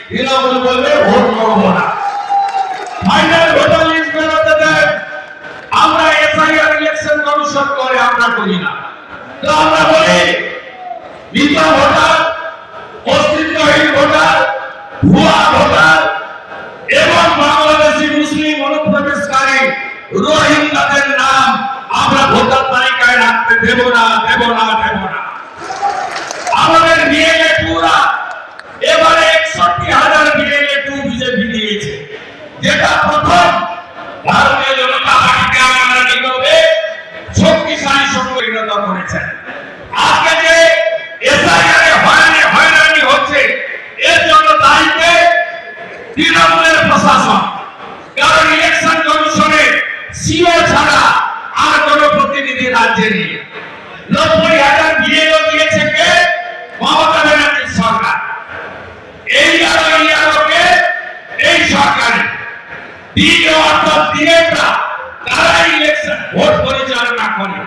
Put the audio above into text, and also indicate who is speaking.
Speaker 1: তৃণমূল বলবে ভোট করবো না। ফাইনাল ভোটার লিস্ট বেরোতে দেন, আমরা এসআইআর ইলেকশন কমিশন করে আমরা করি না। তো আমরা বলি মৃত ভোটার, অস্তিত্বহীন ভোটার, ভুয়া ভোটার এবং বাংলাদেশি মুসলিম অনুপ্রবেশকারী রোহিঙ্গাদের নাম আমরা ভোটার তালিকায় রাখতে দেব না, দেব না, দেব না। আমাদের বিএলএ টুরা এবারে ৬১,০০০ বিএলএ টু বিজেপি দিয়েছে, যেটা প্রথম ভারতীয় জনতা পার্টিকে আমরা নীরবে শক্তিশালী সংগঠিত করেছেন। আজকে যে এসআইআর হয়রানি হচ্ছে এর জন্য দায়িত্বে তৃণমূলের প্রশাসন, কারণ ইলেকশন কমিশনে সিও ছাড়া আর কোন প্রতিনিধি রাজ্যে নেই। ৯০,০০০ বিএলও দিয়েছে কে? মমতা ব্যানার্জির সরকার। এই সরকারে দিনে অর্থাৎ দিনেটা তারা ইলেকশন ভোট পরিচালনা করে।